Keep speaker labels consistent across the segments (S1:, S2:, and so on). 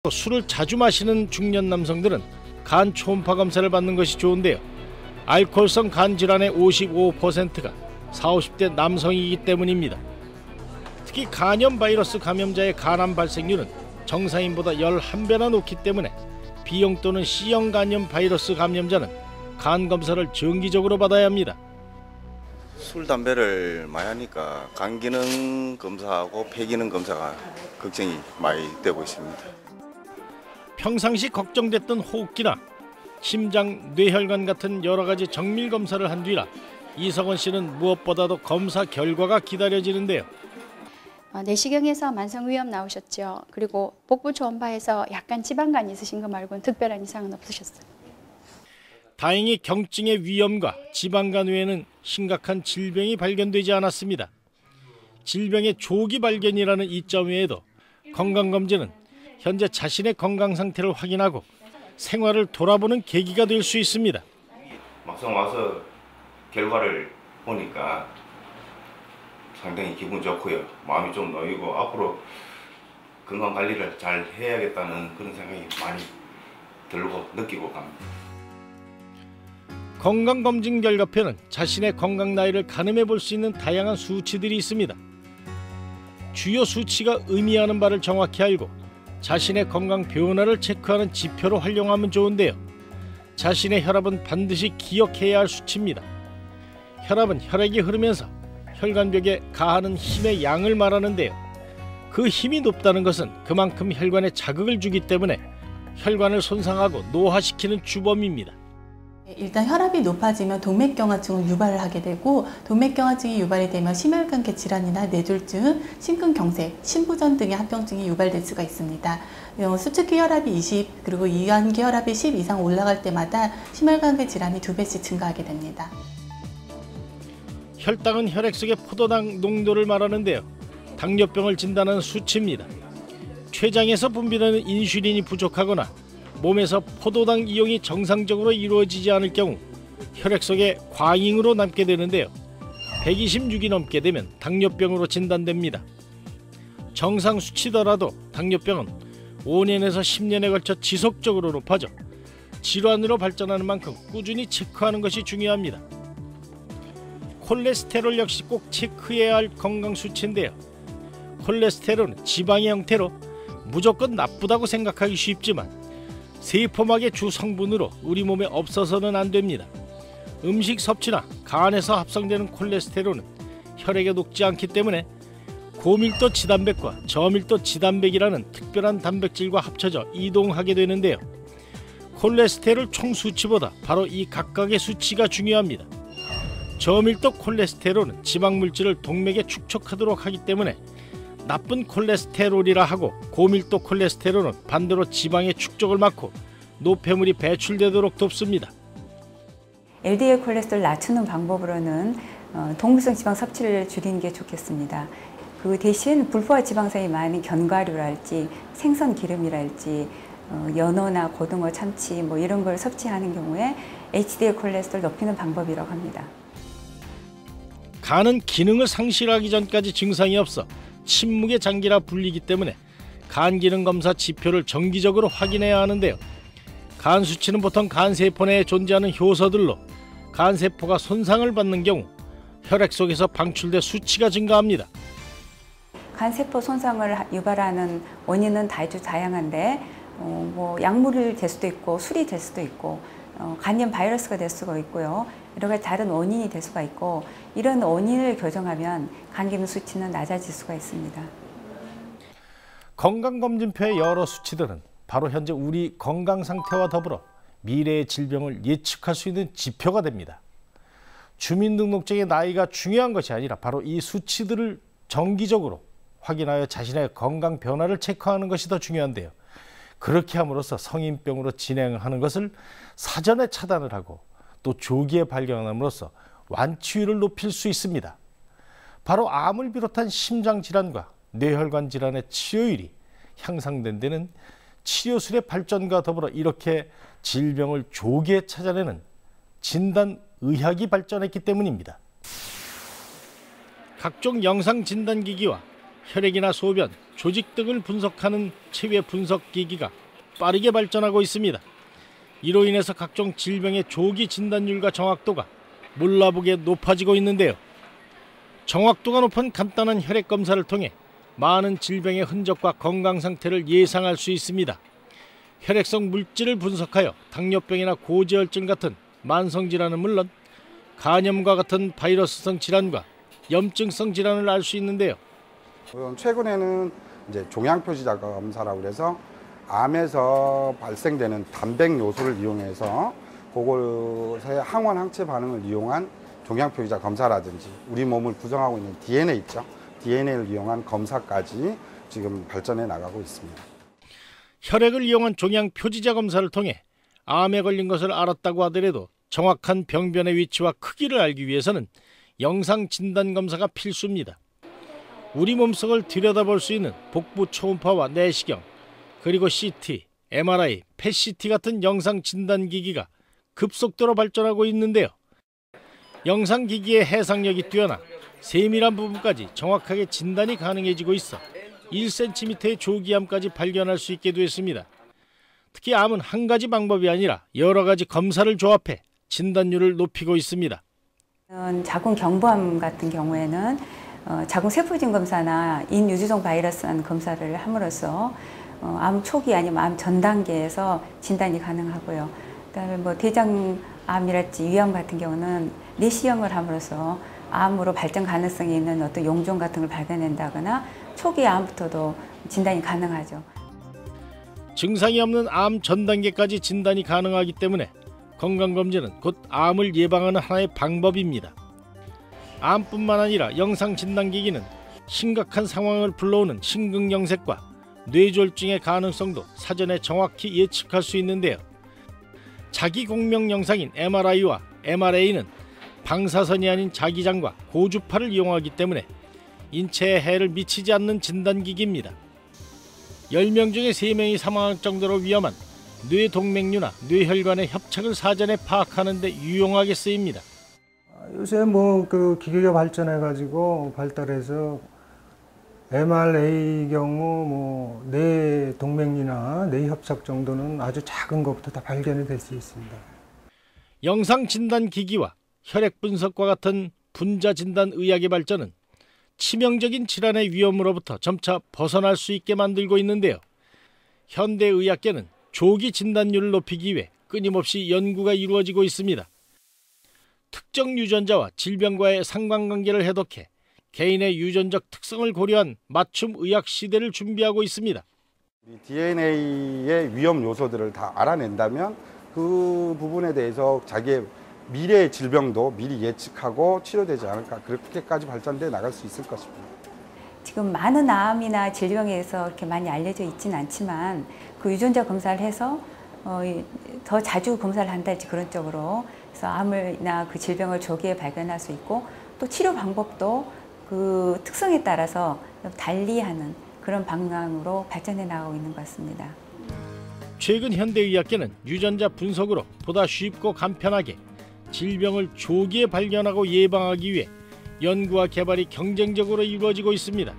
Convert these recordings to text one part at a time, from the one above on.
S1: 술을 자주 마시는 중년 남성들은 간 초음파 검사를 받는 것이 좋은데요. 알코올성 간 질환의 55%가 40, 50대 남성이기 때문입니다. 특히 간염 바이러스 감염자의 간암 발생률은 정상인보다 11배나 높기 때문에 B형 또는 C형 간염 바이러스 감염자는 간 검사를 정기적으로 받아야 합니다.
S2: 술, 담배를 많이 하니까 간 기능 검사하고 폐 기능 검사가 걱정이 많이 되고 있습니다.
S1: 평상시 걱정됐던 호흡기나 심장, 뇌혈관 같은 여러 가지 정밀 검사를 한 뒤라 이석원 씨는 무엇보다도 검사 결과가 기다려지는데요.
S3: 내시경에서 만성위염 나오셨죠. 그리고 복부 초음파에서 약간 지방간이 있으신 거 말고는 특별한 이상은 없으셨어요.
S1: 다행히 경증의 위염과 지방간 외에는 심각한 질병이 발견되지 않았습니다. 질병의 조기 발견이라는 이점 외에도 건강검진은 현재 자신의 건강 상태를 확인하고 생활을 돌아보는 계기가 될 수 있습니다.
S2: 막상 와서 결과를 보니까 상당히 기분 좋고요. 마음이 좀 놓이고 앞으로 건강 관리를 잘 해야겠다는 그런 생각이 많이 들고 느끼고 갑니다.
S1: 건강검진 결과표는 자신의 건강 나이를 가늠해 볼 수 있는 다양한 수치들이 있습니다. 주요 수치가 의미하는 바를 정확히 알고 자신의 건강 변화를 체크하는 지표로 활용하면 좋은데요. 자신의 혈압은 반드시 기억해야 할 수치입니다. 혈압은 혈액이 흐르면서 혈관벽에 가하는 힘의 양을 말하는데요. 그 힘이 높다는 것은 그만큼 혈관에 자극을 주기 때문에 혈관을 손상하고 노화시키는 주범입니다.
S4: 일단 혈압이 높아지면 동맥경화증을 유발을 하게 되고 동맥경화증이 유발이 되면 심혈관계 질환이나 뇌졸중, 심근경색, 심부전 등의 합병증이 유발될 수가 있습니다. 수축기 혈압이 20 그리고 이완기 혈압이 10 이상 올라갈 때마다 심혈관계 질환이 2배씩 증가하게 됩니다.
S1: 혈당은 혈액 속의 포도당 농도를 말하는데요. 당뇨병을 진단하는 수치입니다. 췌장에서 분비되는 인슐린이 부족하거나 몸에서 포도당 이용이 정상적으로 이루어지지 않을 경우 혈액 속에 과잉으로 남게 되는데요. 126이 넘게 되면 당뇨병으로 진단됩니다. 정상 수치더라도 당뇨병은 5년에서 10년에 걸쳐 지속적으로 높아져 질환으로 발전하는 만큼 꾸준히 체크하는 것이 중요합니다. 콜레스테롤 역시 꼭 체크해야 할 건강 수치인데요. 콜레스테롤은 지방의 형태로 무조건 나쁘다고 생각하기 쉽지만 세포막의 주 성분으로 우리 몸에 없어서는 안 됩니다. 음식 섭취나 간에서 합성되는 콜레스테롤은 혈액에 녹지 않기 때문에 고밀도 지단백과 저밀도 지단백이라는 특별한 단백질과 합쳐져 이동하게 되는데요. 콜레스테롤 총 수치보다 바로 이 각각의 수치가 중요합니다. 저밀도 콜레스테롤은 지방물질을 동맥에 축적하도록 하기 때문에 나쁜 콜레스테롤이라 하고 고밀도 콜레스테롤은 반대로 지방의 축적을 막고 노폐물이 배출되도록 돕습니다.
S5: LDL 콜레스테롤 낮추는 방법으로는 동물성 지방 섭취를 줄이는 게 좋겠습니다. 그 대신 불포화 지방산이 많은 견과류랄지 생선 기름이랄지 연어나 고등어, 참치 이런 걸 섭취하는 경우에 HDL 콜레스테롤 높이는 방법이라고 합니다.
S1: 간은 기능을 상실하기 전까지 증상이 없어 침묵의 장기라 불리기 때문에 간 기능 검사 지표를 정기적으로 확인해야 하는데요. 간 수치는 보통 간세포 내에 존재하는 효소들로 간세포가 손상을 받는 경우 혈액 속에서 방출돼 수치가 증가합니다.
S5: 간세포 손상을 유발하는 원인은 아주 다양한데 약물이 될 수도 있고 술이 될 수도 있고 간염 바이러스가 될 수가 있고요. 여러 가지 다른 원인이 될 수가 있고 이런 원인을 교정하면 간 기능 수치는 낮아질 수가 있습니다.
S1: 건강검진표의 여러 수치들은 바로 현재 우리 건강 상태와 더불어 미래의 질병을 예측할 수 있는 지표가 됩니다. 주민등록증의 나이가 중요한 것이 아니라 바로 이 수치들을 정기적으로 확인하여 자신의 건강 변화를 체크하는 것이 더 중요한데요. 그렇게 함으로써 성인병으로 진행하는 것을 사전에 차단을 하고 또 조기에 발견함으로써 완치율을 높일 수 있습니다. 바로 암을 비롯한 심장질환과 뇌혈관 질환의 치료율이 향상된 데는 치료술의 발전과 더불어 이렇게 질병을 조기에 찾아내는 진단의학이 발전했기 때문입니다. 각종 영상진단기기와 혈액이나 소변, 조직 등을 분석하는 체외 분석 기기가 빠르게 발전하고 있습니다. 이로 인해서 각종 질병의 조기 진단율과 정확도가 몰라보게 높아지고 있는데요. 정확도가 높은 간단한 혈액 검사를 통해 많은 질병의 흔적과 건강 상태를 예상할 수 있습니다. 혈액성 물질을 분석하여 당뇨병이나 고지혈증 같은 만성질환은 물론 간염과 같은 바이러스성 질환과 염증성 질환을 알 수 있는데요.
S6: 최근에는 이제 종양표시자 검사라고 그래서 암에서 발생되는 단백 요소를 이용해서 그것의 항원 항체 반응을 이용한 종양표시자 검사라든지 우리 몸을 구성하고 있는 DNA 있죠. DNA를 이용한 검사까지 지금 발전해 나가고 있습니다.
S1: 혈액을 이용한 종양 표지자 검사를 통해 암에 걸린 것을 알았다고 하더라도 정확한 병변의 위치와 크기를 알기 위해서는 영상 진단 검사가 필수입니다. 우리 몸속을 들여다볼 수 있는 복부 초음파와 내시경, 그리고 CT, MRI, PET-CT 같은 영상 진단 기기가 급속도로 발전하고 있는데요. 영상 기기의 해상력이 뛰어나 세밀한 부분까지 정확하게 진단이 가능해지고 있어 1cm의 조기암까지 발견할 수 있게 됐습니다. 특히 암은 한 가지 방법이 아니라 여러 가지 검사를 조합해 진단율을 높이고 있습니다.
S5: 자궁 경부암 같은 경우에는 자궁 세포진 검사나 인유두종 바이러스 검사를 함으로써 암 초기 아니면 암 전 단계에서 진단이 가능하고요. 그다음에 뭐 대장암이랄지 위암 같은 경우는 내시경을 함으로써 암으로 발전 가능성이 있는 어떤 용종 같은 걸 발견한다거나 초기 암부터도 진단이 가능하죠.
S1: 증상이 없는 암 전 단계까지 진단이 가능하기 때문에 건강검진은 곧 암을 예방하는 하나의 방법입니다. 암뿐만 아니라 영상 진단기기는 심각한 상황을 불러오는 심근경색과 뇌졸중의 가능성도 사전에 정확히 예측할 수 있는데요. 자기 공명 영상인 MRI와 MRA는 방사선이 아닌 자기장과 고주파를 이용하기 때문에 인체에 해를 미치지 않는 진단기기입니다. 10명 중에 3명이 사망할 정도로 위험한 뇌동맥류나 뇌혈관의 협착을 사전에 파악하는 데 유용하게 쓰입니다.
S7: 요새 그 기계가 발달해서 MRA 경우 뇌동맥류나 뇌협착 정도는 아주 작은 것부터 다 발견이 될 수 있습니다.
S1: 영상 진단 기기와 혈액 분석과 같은 분자 진단 의학의 발전은 치명적인 질환의 위험으로부터 점차 벗어날 수 있게 만들고 있는데요. 현대 의학계는 조기 진단율을 높이기 위해 끊임없이 연구가 이루어지고 있습니다. 특정 유전자와 질병과의 상관관계를 해독해 개인의 유전적 특성을 고려한 맞춤 의학 시대를 준비하고 있습니다.
S6: DNA의 위험 요소들을 다 알아낸다면 그 부분에 대해서 자기의 미래의 질병도 미리 예측하고 치료되지 않을까, 그렇게까지 발전돼 나갈 수 있을 것입니다.
S5: 지금 많은 암이나 질병에 대해서 이렇게 많이 알려져 있지는 않지만 그 유전자 검사를 해서 더 자주 검사를 한달지 그런 쪽으로 그래서 암이나 그 질병을 조기에 발견할 수 있고 또 치료 방법도 그 특성에 따라서 달리하는 그런 방향으로 발전해 나가고 있는 것 같습니다.
S1: 최근 현대의학계는 유전자 분석으로 보다 쉽고 간편하게 질병을 조기에 발견하고 예방하기 위해 연구와 개발이 경쟁적으로 이루어지고 있습니다.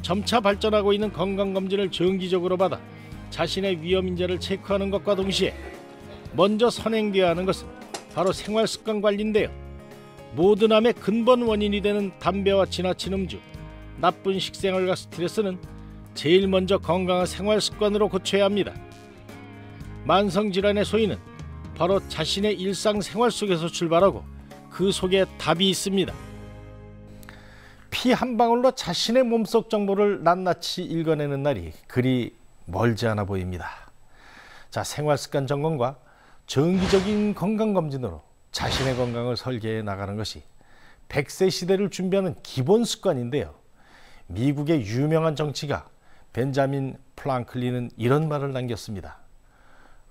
S1: 점차 발전하고 있는 건강검진을 정기적으로 받아 자신의 위험 인자를 체크하는 것과 동시에 먼저 선행되어야 하는 것은 바로 생활습관 관리인데요. 모든 암의 근본 원인이 되는 담배와 지나친 음주, 나쁜 식생활과 스트레스는 제일 먼저 건강한 생활습관으로 고쳐야 합니다. 만성질환의 소인은 바로 자신의 일상생활 속에서 출발하고 그 속에 답이 있습니다. 피 한 방울로 자신의 몸속 정보를 낱낱이 읽어내는 날이 그리 멀지 않아 보입니다. 자, 생활습관 점검과 정기적인 건강검진으로 자신의 건강을 설계해 나가는 것이 100세 시대를 준비하는 기본 습관인데요. 미국의 유명한 정치가 벤자민 프랑클린은 이런 말을 남겼습니다.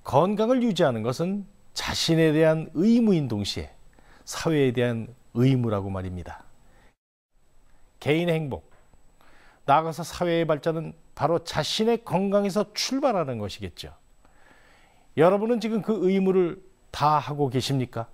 S1: 건강을 유지하는 것은 자신에 대한 의무인 동시에 사회에 대한 의무라고 말입니다. 개인의 행복, 나아가서 사회의 발전은 바로 자신의 건강에서 출발하는 것이겠죠. 여러분은 지금 그 의무를 다 하고 계십니까?